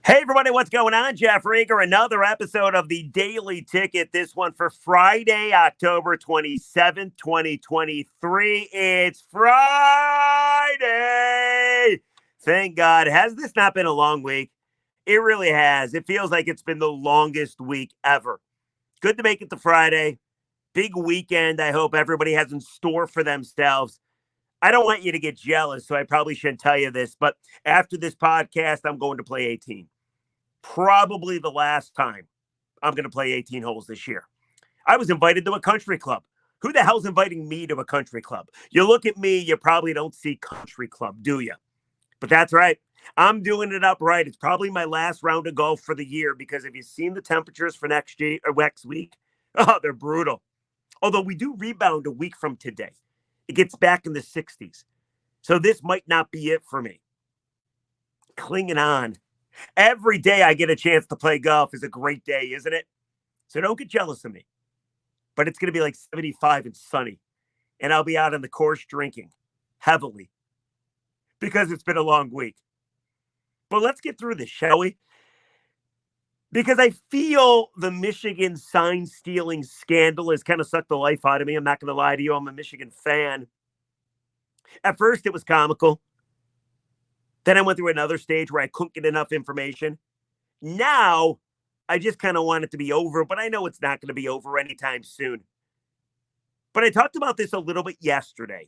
Hey, everybody, what's going on? Jeff Rieger, another episode of the Daily Ticket. This one for Friday, October 27th, 2023. It's Friday. Thank God. Has this not been a long week? It really has. It feels like it's been the longest week ever. Good to make it to Friday. Big weekend I hope everybody has in store for themselves. I don't want you to get jealous, so I probably shouldn't tell you this, but after this podcast, I'm going to play 18. Probably the last time I'm going to play 18 holes this year. I was invited to a country club. Who the hell's inviting me to a country club? You look at me, you probably don't see country club, do you? But that's right. I'm doing it upright. It's probably my last round of golf for the year because have you seen the temperatures for next week? Oh, they're brutal. Although we do rebound a week from today. It gets back in the 60s. So this might not be it for me. Clinging on. Every day I get a chance to play golf is a great day, isn't it? So don't get jealous of me. But it's going to be like 75 and sunny. And I'll be out on the course drinking heavily because it's been a long week. But let's get through this, shall we? Because I feel the Michigan sign stealing scandal has kind of sucked the life out of me. I'm not going to lie to you. I'm a Michigan fan. At first, it was comical. Then I went through another stage where I couldn't get enough information. Now, I just kind of want it to be over, but I know it's not going to be over anytime soon. But I talked about this a little bit yesterday.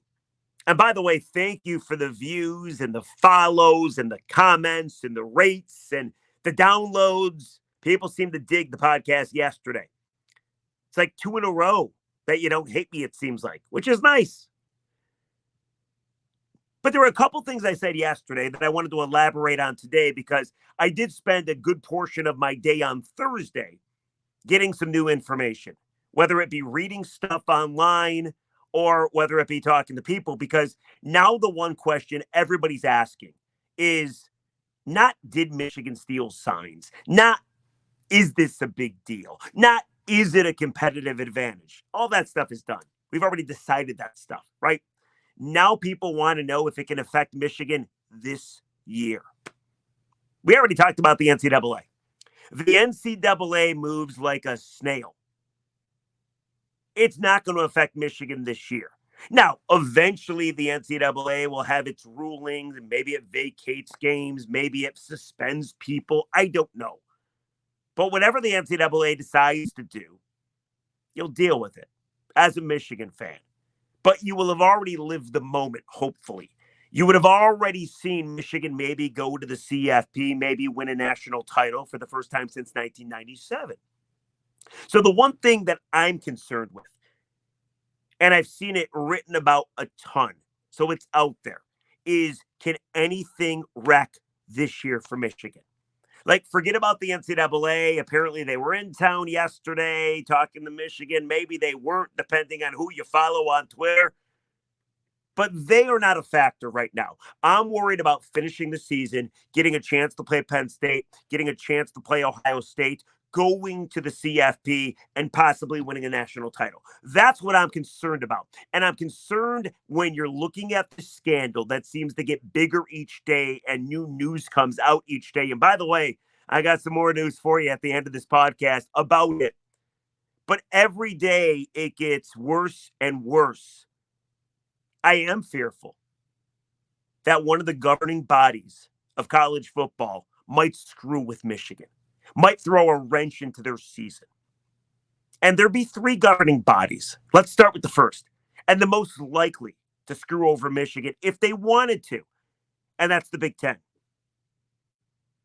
And by the way, thank you for the views and the follows and the comments and the rates and the downloads. People seem to dig the podcast yesterday. It's like 2 in a row that you don't hate me, it seems like, which is nice. But there were a couple things I said yesterday that I wanted to elaborate on today because I did spend a good portion of my day on Thursday getting some new information, whether it be reading stuff online or whether it be talking to people, because now the one question everybody's asking is not did Michigan steal signs, not is this a big deal, not is it a competitive advantage. All that stuff is done. We've already decided that stuff, right? Now people want to know if it can affect Michigan this year. We already talked about the NCAA. The NCAA moves like a snail. It's not going to affect Michigan this year. Now, eventually the NCAA will have its rulings and maybe it vacates games. Maybe it suspends people. I don't know. But whatever the NCAA decides to do, you'll deal with it as a Michigan fan. But you will have already lived the moment, hopefully. You would have already seen Michigan maybe go to the CFP, maybe win a national title for the first time since 1997. So the one thing that I'm concerned with, and I've seen it written about a ton, so it's out there, is can anything wreck this year for Michigan? Like, forget about the NCAA. Apparently, they were in town yesterday talking to Michigan. Maybe they weren't, depending on who you follow on Twitter. But they are not a factor right now. I'm worried about finishing the season, getting a chance to play Penn State, getting a chance to play Ohio State, going to the CFP, and possibly winning a national title. That's what I'm concerned about. And I'm concerned when you're looking at the scandal that seems to get bigger each day and new news comes out each day. And by the way, I got some more news for you at the end of this podcast about it. But every day it gets worse and worse. I am fearful that one of the governing bodies of college football might screw with Michigan, might throw a wrench into their season. And there'd be 3 governing bodies. Let's start with the first and the most likely to screw over Michigan if they wanted to. And that's the Big Ten.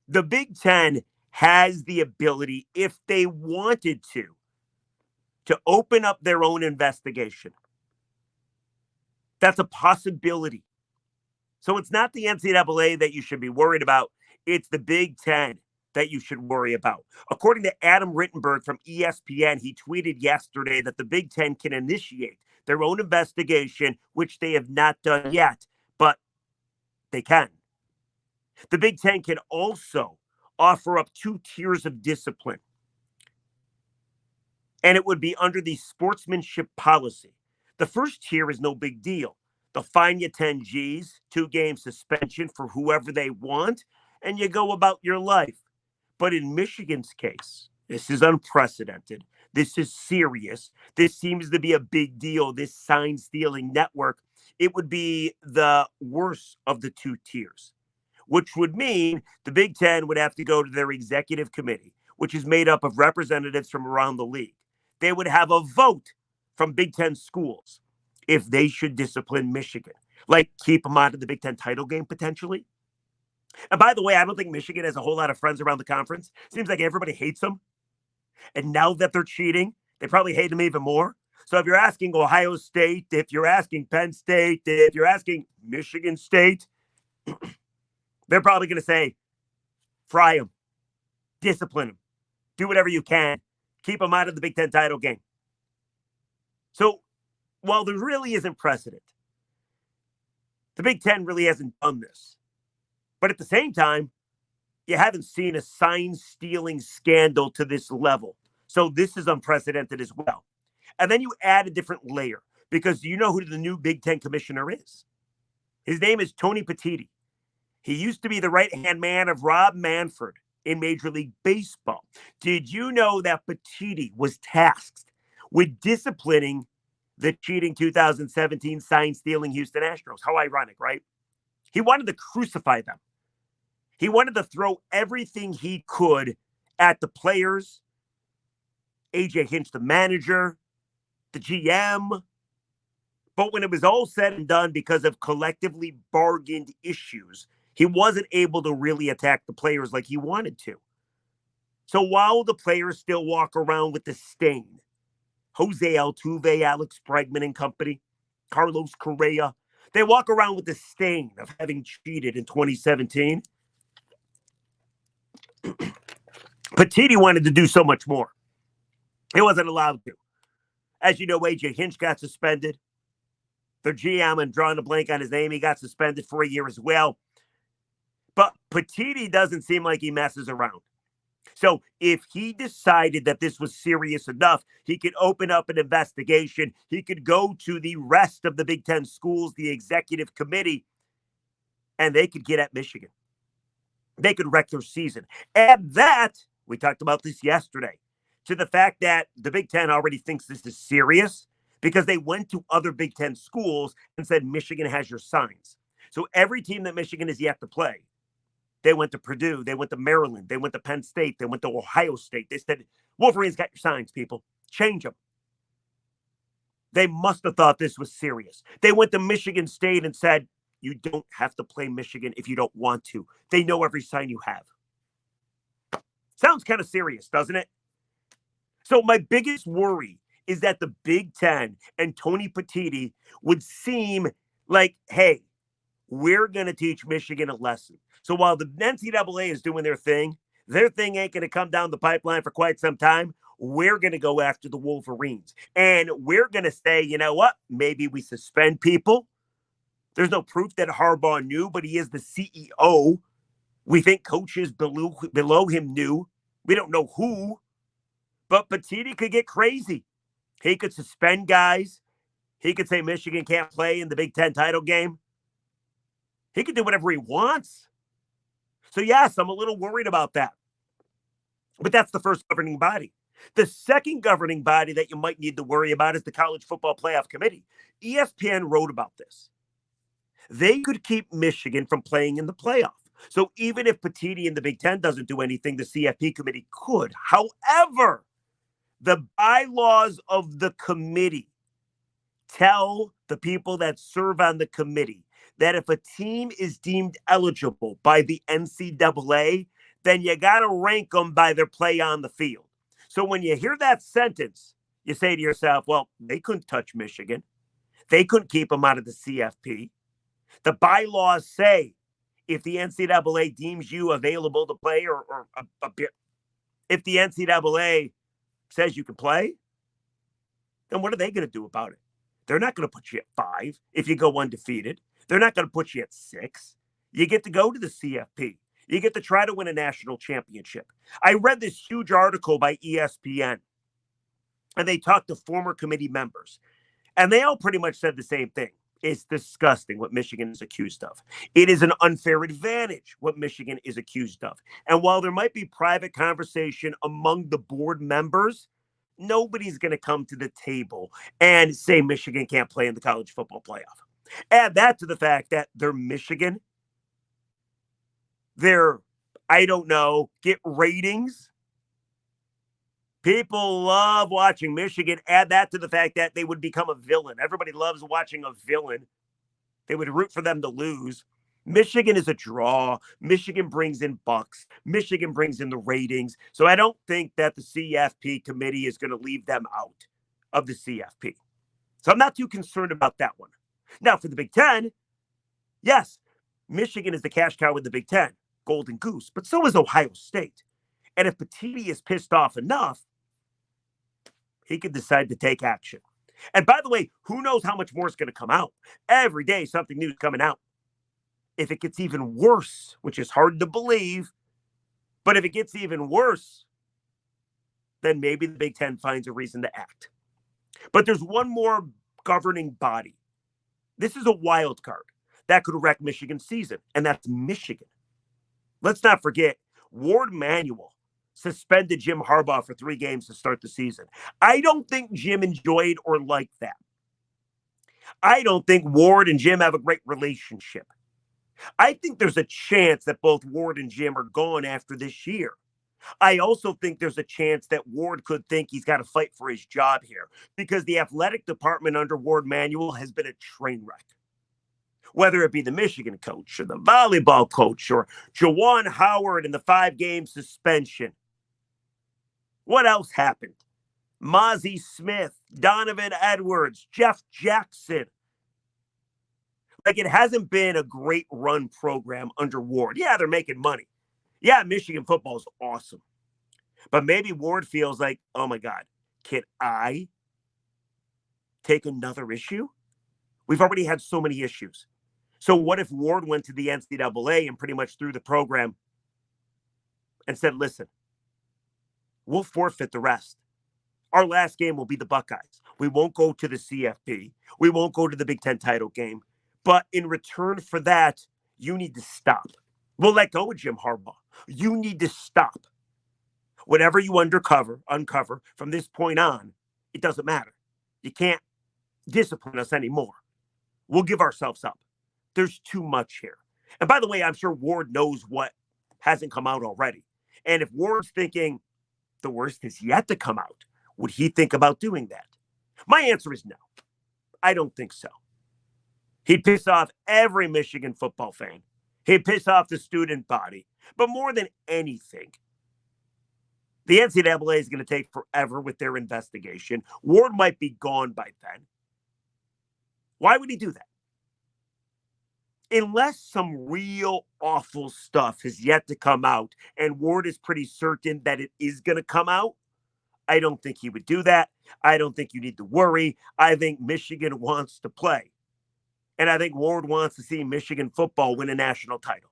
The Big Ten has the ability, if they wanted to open up their own investigation. That's a possibility. So it's not the NCAA that you should be worried about. It's the Big Ten that you should worry about. According to Adam Rittenberg from ESPN, he tweeted yesterday that the Big Ten can initiate their own investigation, which they have not done yet, but they can. The Big Ten can also offer up 2 tiers of discipline. And it would be under the sportsmanship policy. The first tier is no big deal. They'll fine you 10 G's, 2-game suspension for whoever they want, and you go about your life. But in Michigan's case, this is unprecedented. This is serious. This seems to be a big deal. This sign stealing network, it would be the worst of the two tiers, which would mean the Big Ten would have to go to their executive committee, which is made up of representatives from around the league. They would have a vote from Big Ten schools if they should discipline Michigan, like keep them out of the Big Ten title game potentially. And by the way, I don't think Michigan has a whole lot of friends around the conference. Seems like everybody hates them. And now that they're cheating, they probably hate them even more. So if you're asking Ohio State, if you're asking Penn State, if you're asking Michigan State, they're probably going to say, fry them, discipline them, do whatever you can, keep them out of the Big Ten title game. So while there really isn't precedent, the Big Ten really hasn't done this. But at the same time, you haven't seen a sign stealing scandal to this level. So this is unprecedented as well. And then you add a different layer because you know who the new Big Ten commissioner is. His name is Tony Petitti. He used to be the right-hand man of Rob Manfred in Major League Baseball. Did you know that Petitti was tasked with disciplining the cheating 2017 sign-stealing Houston Astros? How ironic, right? He wanted to crucify them. He wanted to throw everything he could at the players, AJ Hinch, the manager, the GM. But when it was all said and done, because of collectively bargained issues, he wasn't able to really attack the players like he wanted to. So while the players still walk around with the stain, Jose Altuve, Alex Bregman and company, Carlos Correa, they walk around with the stain of having cheated in 2017. Petitti wanted to do so much more. He wasn't allowed to. As you know, AJ Hinch got suspended. Their GM, I'm drawing a blank on his name, he got suspended for a year as well. But Petitti doesn't seem like he messes around. So if he decided that this was serious enough, he could open up an investigation. He could go to the rest of the Big Ten schools, the executive committee, and they could get at Michigan. They could wreck their season. Add that, we talked about this yesterday, to the fact that the Big Ten already thinks this is serious because they went to other Big Ten schools and said, Michigan has your signs. So every team that Michigan is yet to play, they went to Purdue, they went to Maryland, they went to Penn State, they went to Ohio State. They said, Wolverines got your signs, people. Change them. They must have thought this was serious. They went to Michigan State and said, you don't have to play Michigan if you don't want to. They know every sign you have. Sounds kind of serious, doesn't it? So my biggest worry is that the Big Ten and Tony Petitti would seem like, hey, we're going to teach Michigan a lesson. So while the NCAA is doing their thing ain't going to come down the pipeline for quite some time. We're going to go after the Wolverines. And we're going to say, you know what? Maybe we suspend people. There's no proof that Harbaugh knew, but he is the CEO. We think coaches below him knew. We don't know who. But Petitti could get crazy. He could suspend guys. He could say Michigan can't play in the Big Ten title game. He could do whatever he wants. So yes, I'm a little worried about that. But that's the first governing body. The second governing body that you might need to worry about is the College Football Playoff Committee. ESPN wrote about this. They could keep Michigan from playing in the playoff. So even if Petitti in the Big Ten doesn't do anything, the CFP committee could. However, the bylaws of the committee tell the people that serve on the committee that if a team is deemed eligible by the NCAA, then you got to rank them by their play on the field. So when you hear that sentence, you say to yourself, well, they couldn't touch Michigan. They couldn't keep them out of the CFP. The bylaws say if the NCAA deems you available to play or if the NCAA says you can play, then what are they going to do about it? They're not going to put you at 5 if you go undefeated. They're not going to put you at 6. You get to go to the CFP. You get to try to win a national championship. I read this huge article by ESPN, and they talked to former committee members, and they all pretty much said the same thing. It's disgusting what Michigan is accused of. It is an unfair advantage what Michigan is accused of. And while there might be private conversation among the board members, nobody's going to come to the table and say Michigan can't play in the college football playoff. Add that to the fact that they're Michigan. They're, I don't know, get ratings. People love watching Michigan. Add that to the fact that they would become a villain. Everybody loves watching a villain. They would root for them to lose. Michigan is a draw. Michigan brings in bucks. Michigan brings in the ratings. So I don't think that the CFP committee is going to leave them out of the CFP. So I'm not too concerned about that one. Now, for the Big Ten, yes, Michigan is the cash cow with the Big Ten, golden goose, but so is Ohio State. And if Petiti is pissed off enough, he could decide to take action. And by the way, who knows how much more is going to come out? Every day, something new is coming out. If it gets even worse, which is hard to believe, but if it gets even worse, then maybe the Big Ten finds a reason to act. But there's one more governing body. This is a wild card that could wreck Michigan's season, and that's Michigan. Let's not forget, Ward Manuel suspended Jim Harbaugh for 3 games to start the season. I don't think Jim enjoyed or liked that. I don't think Ward and Jim have a great relationship. I think there's a chance that both Ward and Jim are gone after this year. I also think there's a chance that Ward could think he's got to fight for his job here because the athletic department under Ward Manuel has been a train wreck. Whether it be the Michigan coach or the volleyball coach or Juwan Howard and the 5-game suspension. What else happened? Mozzie Smith, Donovan Edwards, Jeff Jackson. Like, it hasn't been a great run program under Ward. Yeah, they're making money. Yeah, Michigan football is awesome. But maybe Ward feels like, oh my God, can I take another issue? We've already had so many issues. So what if Ward went to the NCAA and pretty much threw the program and said, listen, we'll forfeit the rest. Our last game will be the Buckeyes. We won't go to the CFP. We won't go to the Big Ten title game. But in return for that, you need to stop. We'll let go of Jim Harbaugh. You need to stop. Whatever you uncover from this point on, it doesn't matter. You can't discipline us anymore. We'll give ourselves up. There's too much here. And by the way, I'm sure Ward knows what hasn't come out already. And if Ward's thinking the worst is yet to come out, would he think about doing that? My answer is no. I don't think so. He'd piss off every Michigan football fan. He'd piss off the student body. But more than anything, the NCAA is going to take forever with their investigation. Ward might be gone by then. Why would he do that? Unless some real awful stuff has yet to come out, and Ward is pretty certain that it is going to come out, I don't think he would do that. I don't think you need to worry. I think Michigan wants to play. And I think Ward wants to see Michigan football win a national title.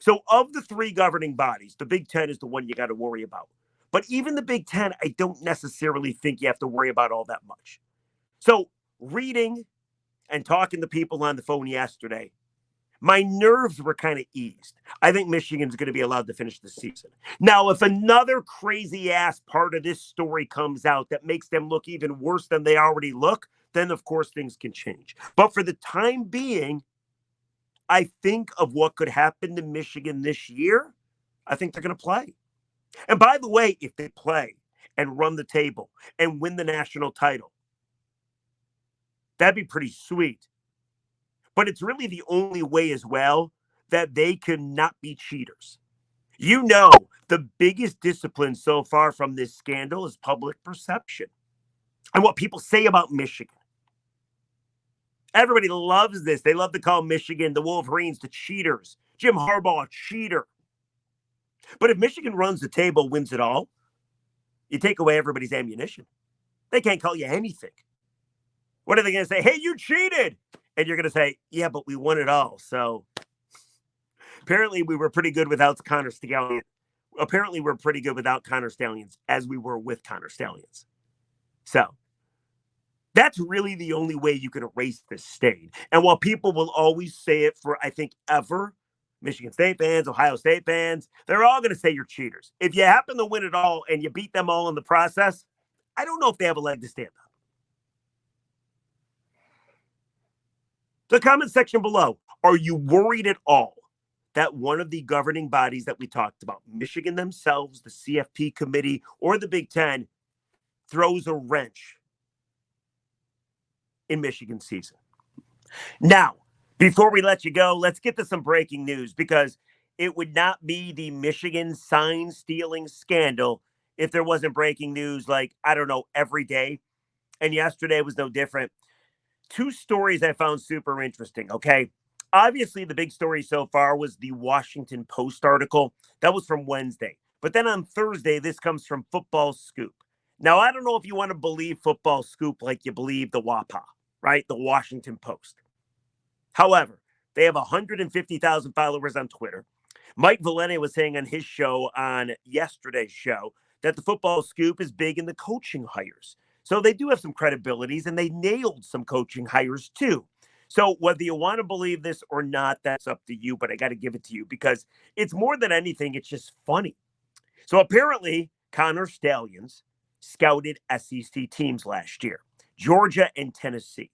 So of the 3 governing bodies, the Big Ten is the one you got to worry about. But even the Big Ten, I don't necessarily think you have to worry about all that much. So reading and talking to people on the phone yesterday, my nerves were kind of eased. I think Michigan's going to be allowed to finish the season. Now, if another crazy ass part of this story comes out that makes them look even worse than they already look, then of course things can change. But for the time being, I think of what could happen to Michigan this year. I think they're going to play. And by the way, if they play and run the table and win the national title, that'd be pretty sweet. But it's really the only way as well that they can not be cheaters. You know, the biggest discipline so far from this scandal is public perception and what people say about Michigan. Everybody loves this. They love to call Michigan, the Wolverines, the cheaters. Jim Harbaugh, a cheater. But if Michigan runs the table, wins it all, you take away everybody's ammunition. They can't call you anything. What are they going to say? Hey, you cheated. And you're going to say, yeah, but we won it all. So apparently we were pretty good without Connor Stallions. Apparently we're pretty good without Connor Stallions as we were with Connor Stallions. So That's really the only way you can erase this stain. And while people will always say it for, I think, ever, Michigan State fans, Ohio State fans, they're all going to say you're cheaters. If you happen to win it all and you beat them all in the process, I don't know if they have a leg to stand on. The comment section below, are you worried at all that one of the governing bodies that we talked about, Michigan themselves, the CFP committee, or the Big Ten, throws a wrench in Michigan season? Now, before we let you go, let's get to some breaking news, because it would not be the Michigan sign stealing scandal if there wasn't breaking news, like, I don't know, every day. And yesterday was no different. Two stories I found super interesting. Okay. Obviously, the big story so far was the Washington Post article. That was from Wednesday. But then on Thursday, this comes from Football Scoop. Now, I don't know if you want to believe Football Scoop like you believe the WAPA, right? The Washington Post. However, they have 150,000 followers on Twitter. Mike Valenti was saying on his show, on yesterday's show, that the Football Scoop is big in the coaching hires. So they do have some credibilities, and they nailed some coaching hires too. So whether you want to believe this or not, that's up to you, but I got to give it to you because it's more than anything, it's just funny. So apparently, Connor Stallions scouted SEC teams last year, Georgia and Tennessee.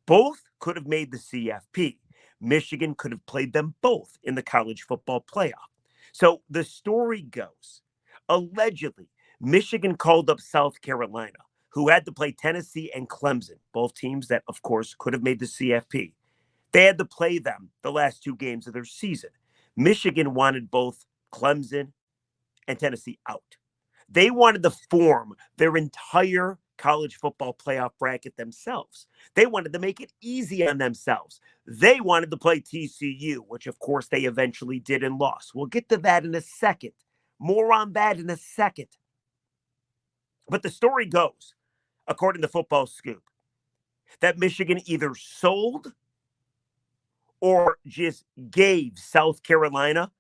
Both could have made the CFP. Michigan could have played them both in the college football playoff. So the story goes, allegedly, Michigan called up South Carolina, who had to play Tennessee and Clemson, both teams that, of course, could have made the CFP. They had to play them the last two games of their season. Michigan wanted both Clemson and Tennessee out. They wanted to form their entire college football playoff bracket themselves. They wanted to make it easy on themselves. They wanted to play TCU, which of course they eventually did and lost. We'll get to that in a second. More on that in a second. But the story goes, according to Football Scoop, that Michigan either sold or just gave South Carolina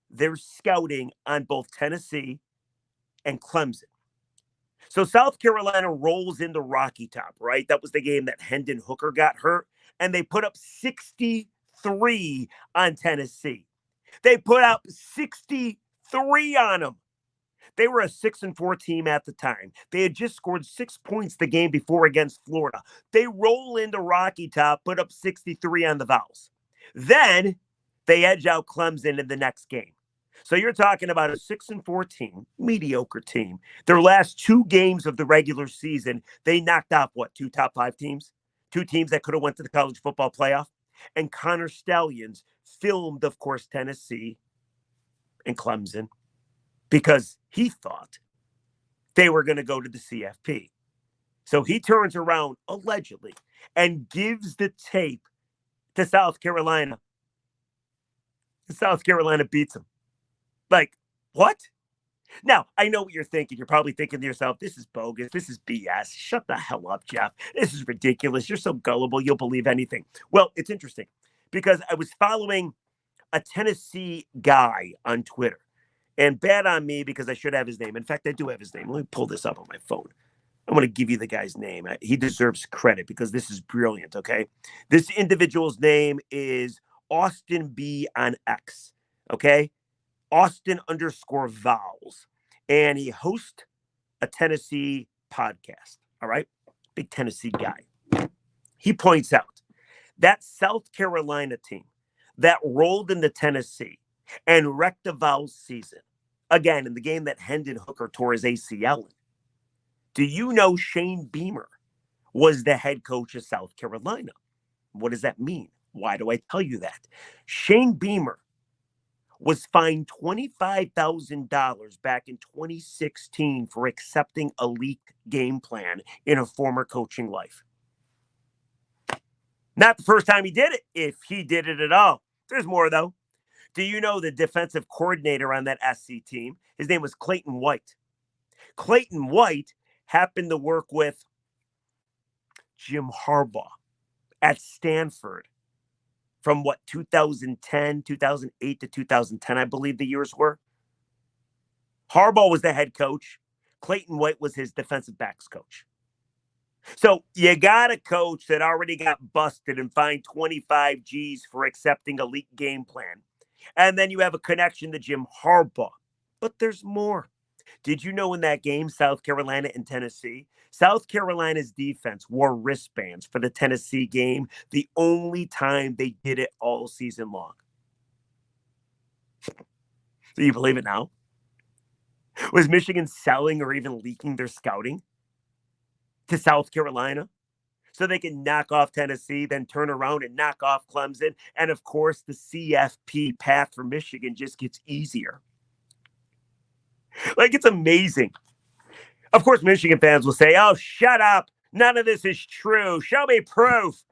their scouting on both Tennessee and Clemson. So South Carolina rolls into Rocky Top, right? That was the game that Hendon Hooker got hurt, and they put up 63 on Tennessee. They put up 63 on them. They were a 6-4 team at the time. They had just scored 6 points the game before against Florida. They roll into Rocky Top, put up 63 on the Vols. Then they edge out Clemson in the next game. So you're talking about a 6-4 team, mediocre team. Their last two games of the regular season, they knocked off what, two top 5 teams? Two teams that could have went to the college football playoff. And Connor Stallions filmed, of course, Tennessee and Clemson because he thought they were going to go to the CFP. So he turns around, allegedly, and gives the tape to South Carolina. South Carolina beats him. Like, what? Now, I know what you're thinking. You're probably thinking to yourself, this is bogus. This is BS. Shut the hell up, Jeff. This is ridiculous. You're so gullible. You'll believe anything. Well, it's interesting because I was following a Tennessee guy on Twitter, and bad on me because I should have his name. In fact, I do have his name. Let me pull this up on my phone. I'm going to give you the guy's name. He deserves credit because this is brilliant, okay? This individual's name is Austin B on X, okay? Austin_Vols. And he hosts a Tennessee podcast, all right? Big Tennessee guy. He points out that South Carolina team that rolled into Tennessee and wrecked the Vols season, again, in the game that Hendon Hooker tore his ACL in. Do you know Shane Beamer was the head coach of South Carolina? What does that mean? Why do I tell you that? Shane Beamer was fined $25,000 back in 2016 for accepting a leaked game plan in a former coaching life. Not the first time he did it, if he did it at all. There's more, though. Do you know the defensive coordinator on that SC team? His name was Clayton White. Clayton White happened to work with Jim Harbaugh at Stanford from 2008 to 2010, I believe the years were. Harbaugh was the head coach. Clayton White was his defensive backs coach. So you got a coach that already got busted and fined 25 G's for accepting a leaked game plan. And then you have a connection to Jim Harbaugh. But there's more. Did you know in that game, South Carolina and Tennessee, South Carolina's defense wore wristbands for the Tennessee game, the only time they did it all season long? Do you believe it now? Was Michigan selling or even leaking their scouting to South Carolina so they can knock off Tennessee, then turn around and knock off Clemson? And of course, the CFP path for Michigan just gets easier. Like, it's amazing. Of course, Michigan fans will say, oh, shut up. None of this is true. Show me proof.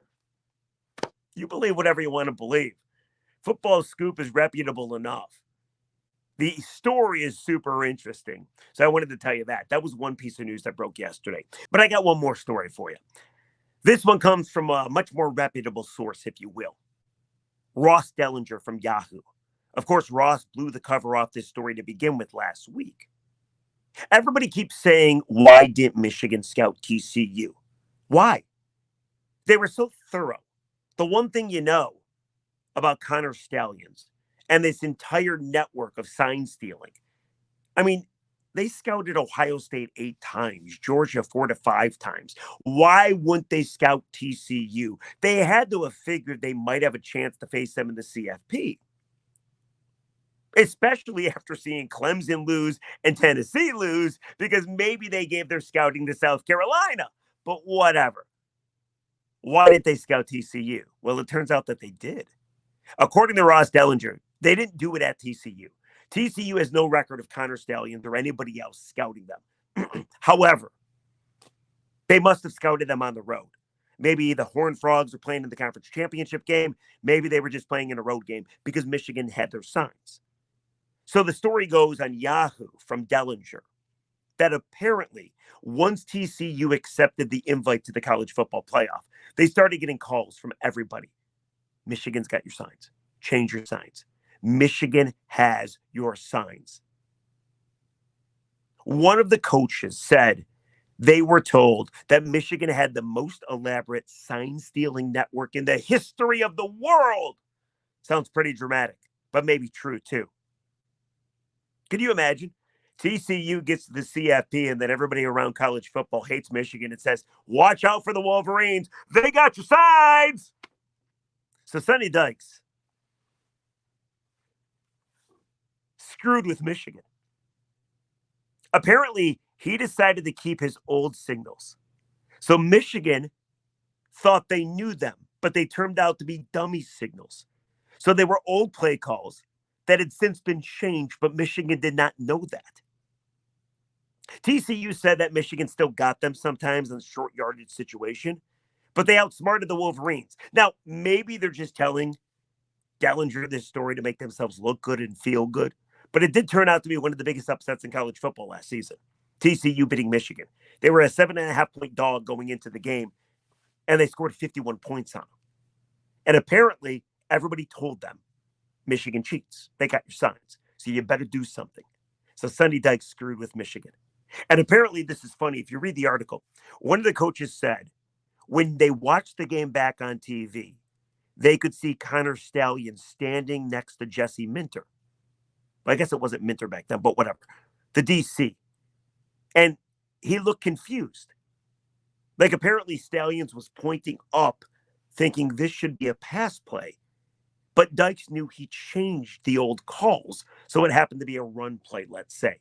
You believe whatever you want to believe. Football Scoop is reputable enough. The story is super interesting. So I wanted to tell you that. That was one piece of news that broke yesterday. But I got one more story for you. This one comes from a much more reputable source, if you will. Ross Dellinger from Yahoo. Of course, Ross blew the cover off this story to begin with last week. Everybody keeps saying, why didn't Michigan scout TCU? Why? They were so thorough. The one thing you know about Connor Stallions and this entire network of sign stealing, I mean, they scouted Ohio State 8 times, Georgia 4 to 5 times. Why wouldn't they scout TCU? They had to have figured they might have a chance to face them in the CFP. Especially after seeing Clemson lose and Tennessee lose, because maybe they gave their scouting to South Carolina. But whatever. Why didn't they scout TCU? Well, it turns out that they did. According to Ross Dellinger, they didn't do it at TCU. TCU has no record of Connor Stallions or anybody else scouting them. However, they must have scouted them on the road. Maybe the Horned Frogs were playing in the conference championship game. Maybe they were just playing in a road game because Michigan had their signs. So the story goes on Yahoo from Dellinger that apparently once TCU accepted the invite to the college football playoff, they started getting calls from everybody. Michigan's got your signs. Change your signs. Michigan has your signs. One of the coaches said they were told that Michigan had the most elaborate sign stealing network in the history of the world. Sounds pretty dramatic, but maybe true too. Can you imagine? TCU gets to the CFP and then everybody around college football hates Michigan and says, watch out for the Wolverines. They got your signs. So Sonny Dykes screwed with Michigan. Apparently, he decided to keep his old signals. So Michigan thought they knew them, but they turned out to be dummy signals. So they were old play calls that had since been changed, but Michigan did not know that. TCU said that Michigan still got them sometimes in a short yardage situation, but they outsmarted the Wolverines. Now, maybe they're just telling Dellinger this story to make themselves look good and feel good, but it did turn out to be one of the biggest upsets in college football last season. TCU beating Michigan. They were a 7.5-point dog going into the game, and they scored 51 points on them. And apparently, everybody told them, Michigan cheats. They got your signs, so you better do something. So Sonny Dykes screwed with Michigan. And apparently, this is funny. If you read the article, one of the coaches said when they watched the game back on TV, they could see Connor Stallion standing next to Jesse Minter. Well, I guess it wasn't Minter back then, but whatever. The DC. And he looked confused. Like apparently Stallions was pointing up, thinking this should be a pass play. But Dykes knew he changed the old calls, so it happened to be a run play, let's say.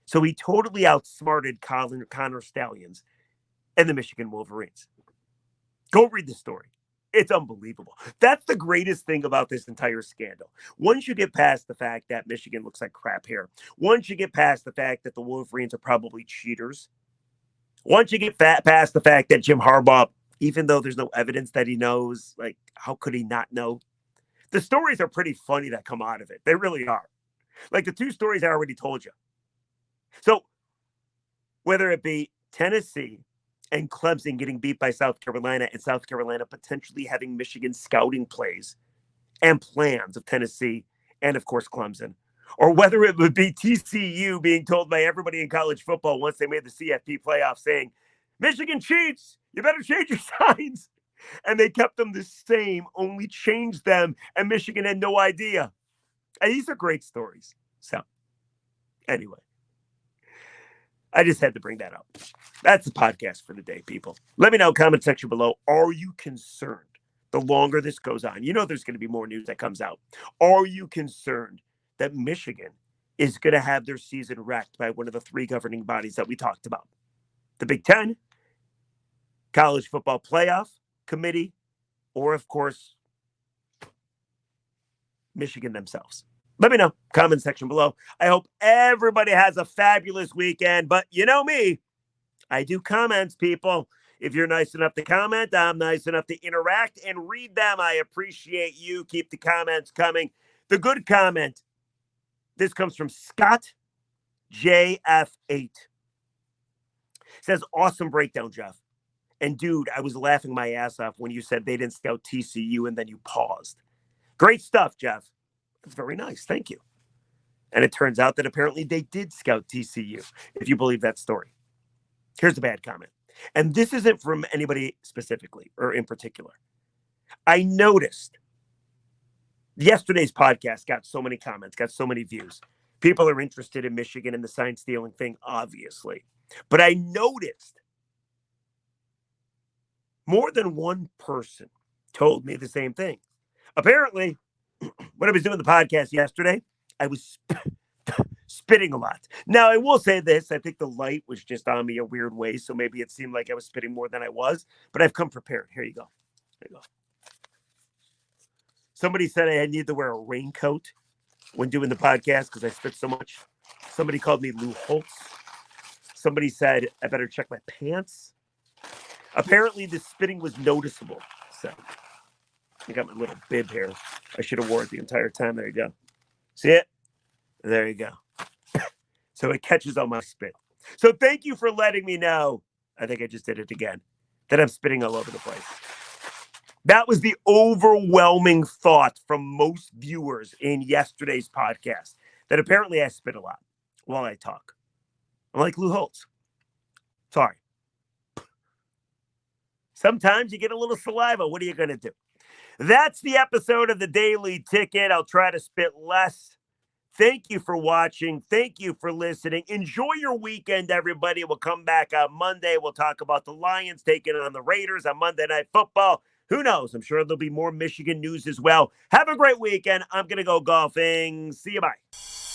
So he totally outsmarted Connor Stallions and the Michigan Wolverines. Go read the story. It's unbelievable. That's the greatest thing about this entire scandal. Once you get past the fact that Michigan looks like crap here, once you get past the fact that the Wolverines are probably cheaters, once you get past the fact that Jim Harbaugh, even though there's no evidence that he knows, like, how could he not know? The stories are pretty funny that come out of it. They really are. Like the 2 stories I already told you. So whether it be Tennessee and Clemson getting beat by South Carolina and South Carolina potentially having Michigan scouting plays and plans of Tennessee and, of course, Clemson, or whether it would be TCU being told by everybody in college football once they made the CFP playoff saying, Michigan cheats. You better change your signs. And they kept them the same, only changed them, and Michigan had no idea. And these are great stories. So, anyway, I just had to bring that up. That's the podcast for the day, people. Let me know, comment section below. Are you concerned the longer this goes on? You know there's going to be more news that comes out. Are you concerned that Michigan is going to have their season wrecked by one of the three governing bodies that we talked about? The Big Ten, College Football Playoff Committee, or, of course, Michigan themselves? Let me know. Comment section below. I hope everybody has a fabulous weekend. But you know me, I do comments, people. If you're nice enough to comment, I'm nice enough to interact and read them. I appreciate you. Keep the comments coming. The good comment. This comes from Scott JF8. Says, awesome breakdown, Jeff. And dude, I was laughing my ass off when you said they didn't scout TCU and then you paused. Great stuff, Jeff. That's very nice. Thank you. And it turns out that apparently they did scout TCU, if you believe that story. Here's a bad comment. And this isn't from anybody specifically or in particular. I noticed yesterday's podcast got so many comments, got so many views. People are interested in Michigan and the sign stealing thing, obviously. But I noticed more than one person told me the same thing. Apparently, when I was doing the podcast yesterday, I was spitting a lot. Now, I will say this. I think the light was just on me a weird way, so maybe it seemed like I was spitting more than I was. But I've come prepared. Here you go. There you go. Somebody said I need to wear a raincoat when doing the podcast because I spit so much. Somebody called me Lou Holtz. Somebody said I better check my pants. Apparently, the spitting was noticeable. So I got my little bib here. I should have wore it the entire time. There you go. See it? There you go. So it catches on my spit. So thank you for letting me know. I think I just did it again. That I'm spitting all over the place. That was the overwhelming thought from most viewers in yesterday's podcast. That apparently I spit a lot while I talk. I'm like Lou Holtz. Sorry. Sometimes you get a little saliva. What are you going to do? That's the episode of the Daily Ticket. I'll try to spit less. Thank you for watching. Thank you for listening. Enjoy your weekend, everybody. We'll come back on Monday. We'll talk about the Lions taking on the Raiders on Monday Night Football. Who knows? I'm sure there'll be more Michigan news as well. Have a great weekend. I'm going to go golfing. See you. Bye.